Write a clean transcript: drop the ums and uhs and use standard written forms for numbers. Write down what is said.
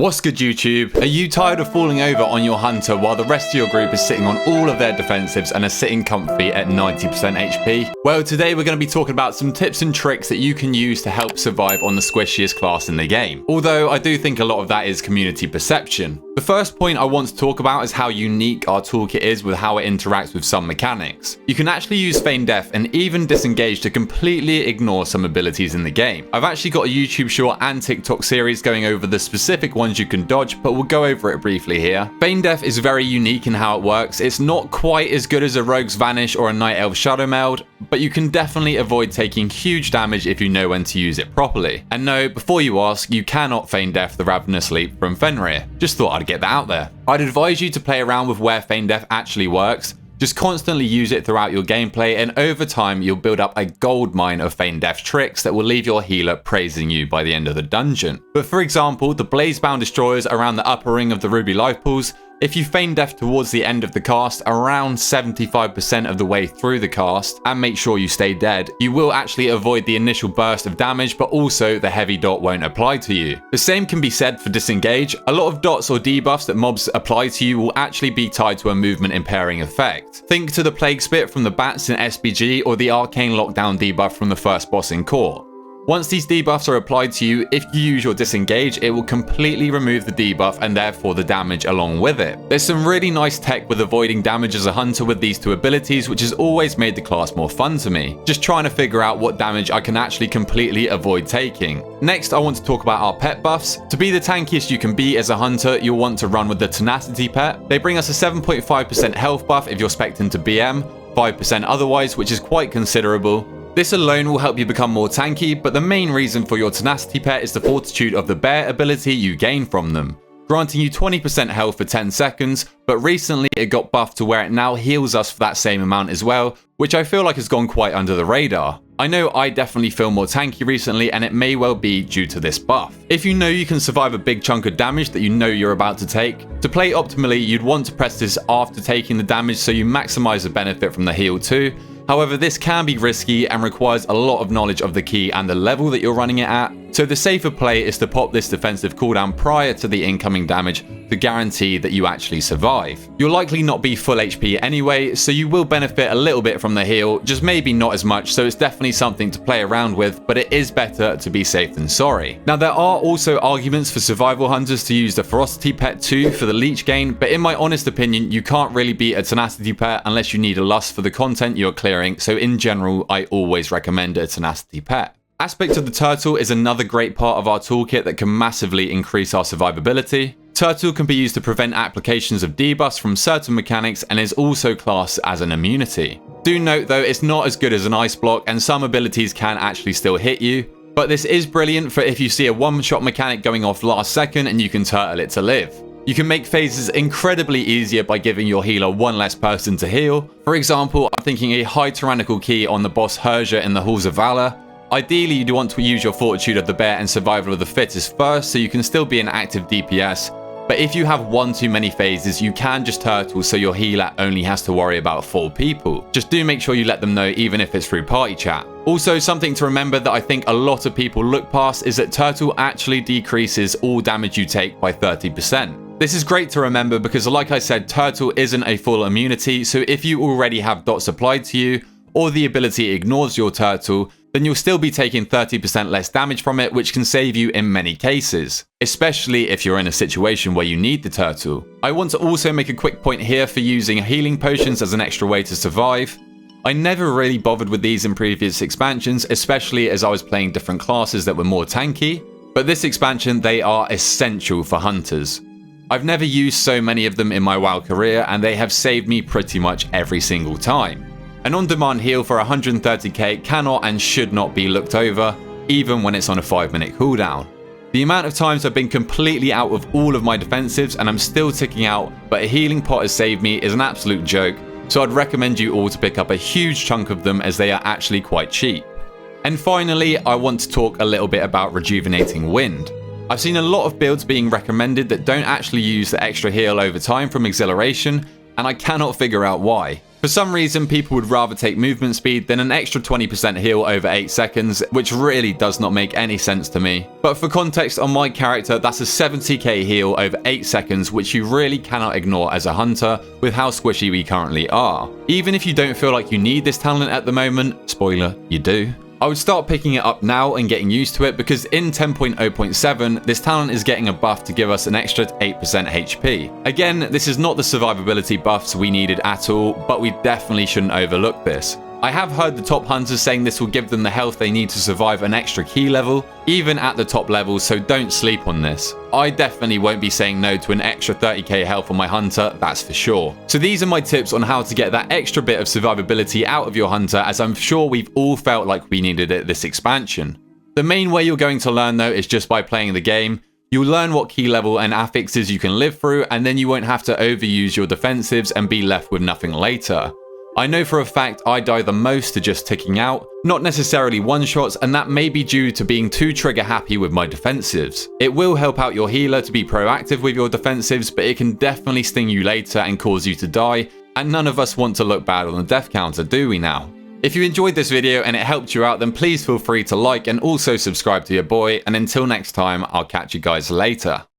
What's good, YouTube? Are you tired of falling over on your hunter while the rest of your group is sitting on all of their defensives and are sitting comfy at 90% HP? Well, today we're going to be talking about some tips and tricks that you can use to help survive on the squishiest class in the game. Although I do think a lot of that is community perception. The first point I want to talk about is how unique our toolkit is with how it interacts with some mechanics. You can actually use feign death and even disengage to completely ignore some abilities in the game. I've actually got a YouTube short and TikTok series going over the specific ones you can dodge, but we'll go over it briefly here. Feign death is very unique in how it works. It's not quite as good as a Rogue's Vanish or a Night Elf Shadow Meld, but you can definitely avoid taking huge damage if you know when to use it properly. And no, before you ask, you cannot feign death the Ravenous Leap from Fenrir. Just thought I'd get that out there. I'd advise you to play around with where feign death actually works. Just constantly use it throughout your gameplay, and over time you'll build up a gold mine of feign death tricks that will leave your healer praising you by the end of the dungeon. But for example, the Blazebound Destroyers around the upper ring of the Ruby Life Pools, if you feign death towards the end of the cast, around 75% of the way through the cast, and make sure you stay dead, you will actually avoid the initial burst of damage, but also the heavy dot won't apply to you. The same can be said for disengage. A lot of dots or debuffs that mobs apply to you will actually be tied to a movement impairing effect. Think to the Plague Spit from the bats in SBG or the Arcane Lockdown debuff from the first boss in Core. Once these debuffs are applied to you, if you use your disengage, it will completely remove the debuff and therefore the damage along with it. There's some really nice tech with avoiding damage as a hunter with these two abilities, which has always made the class more fun to me. Just trying to figure out what damage I can actually completely avoid taking. Next, I want to talk about our pet buffs. To be the tankiest you can be as a hunter, you'll want to run with the Tenacity pet. They bring us a 7.5% health buff if you're spec'd into BM, 5% otherwise, which is quite considerable. This alone will help you become more tanky, but the main reason for your Tenacity pet is the Fortitude of the Bear ability you gain from them, granting you 20% health for 10 seconds, but recently it got buffed to where it now heals us for that same amount as well, which I feel like has gone quite under the radar. I know I definitely feel more tanky recently, and it may well be due to this buff. If you know you can survive a big chunk of damage that you know you're about to take, to play optimally you'd want to press this after taking the damage so you maximize the benefit from the heal too. However, this can be risky and requires a lot of knowledge of the key and the level that you're running it at, so the safer play is to pop this defensive cooldown prior to the incoming damage to guarantee that you actually survive. You'll likely not be full HP anyway, so you will benefit a little bit from the heal, just maybe not as much, so it's definitely something to play around with, but it is better to be safe than sorry. Now, there are also arguments for survival hunters to use the Ferocity pet too for the leech gain, but in my honest opinion, you can't really beat a Tenacity pet unless you need a lust for the content you're clearing, so in general, I always recommend a Tenacity pet. Aspect of the Turtle is another great part of our toolkit that can massively increase our survivability. Turtle can be used to prevent applications of debuffs from certain mechanics and is also classed as an immunity. Do note though, it's not as good as an ice block and some abilities can actually still hit you, but this is brilliant for if you see a one-shot mechanic going off last second and you can turtle it to live. You can make phases incredibly easier by giving your healer one less person to heal. For example, I'm thinking a high tyrannical key on the boss Herja in the Halls of Valor. Ideally, you'd want to use your Fortitude of the Bear and Survival of the Fittest first so you can still be an active DPS, but if you have one too many phases, you can just turtle so your healer only has to worry about 4 people. Just do make sure you let them know even if it's through party chat. Also, something to remember that I think a lot of people look past is that Turtle actually decreases all damage you take by 30%. This is great to remember because, like I said, Turtle isn't a full immunity, so if you already have dots applied to you, or the ability ignores your Turtle, then you'll still be taking 30% less damage from it, which can save you in many cases, especially if you're in a situation where you need the Turtle. I want to also make a quick point here for using healing potions as an extra way to survive. I never really bothered with these in previous expansions, especially as I was playing different classes that were more tanky, but this expansion they are essential for hunters. I've never used so many of them in my WoW career, and they have saved me pretty much every single time. An on-demand heal for 130k cannot and should not be looked over, even when it's on a 5-minute cooldown. The amount of times I've been completely out of all of my defensives and I'm still ticking out, but a healing pot has saved me is an absolute joke, so I'd recommend you all to pick up a huge chunk of them as they are actually quite cheap. And finally, I want to talk a little bit about Rejuvenating Wind. I've seen a lot of builds being recommended that don't actually use the extra heal over time from Exhilaration, and I cannot figure out why. For some reason, people would rather take movement speed than an extra 20% heal over 8 seconds, which really does not make any sense to me. But for context on my character, that's a 70k heal over 8 seconds, which you really cannot ignore as a hunter with how squishy we currently are. Even if you don't feel like you need this talent at the moment, spoiler, you do. I would start picking it up now and getting used to it, because in 10.0.7, this talent is getting a buff to give us an extra 8% HP. Again, this is not the survivability buffs we needed at all, but we definitely shouldn't overlook this. I have heard the top hunters saying this will give them the health they need to survive an extra key level, even at the top levels, so don't sleep on this. I definitely won't be saying no to an extra 30k health on my hunter, that's for sure. So these are my tips on how to get that extra bit of survivability out of your hunter, as I'm sure we've all felt like we needed it this expansion. The main way you're going to learn though is just by playing the game. You'll learn what key level and affixes you can live through, and then you won't have to overuse your defensives and be left with nothing later. I know for a fact I die the most to just ticking out, not necessarily one-shots, and that may be due to being too trigger happy with my defensives. It will help out your healer to be proactive with your defensives, but it can definitely sting you later and cause you to die, and none of us want to look bad on the death counter, do we now? If you enjoyed this video and it helped you out, then please feel free to like and also subscribe to your boy, and until next time, I'll catch you guys later.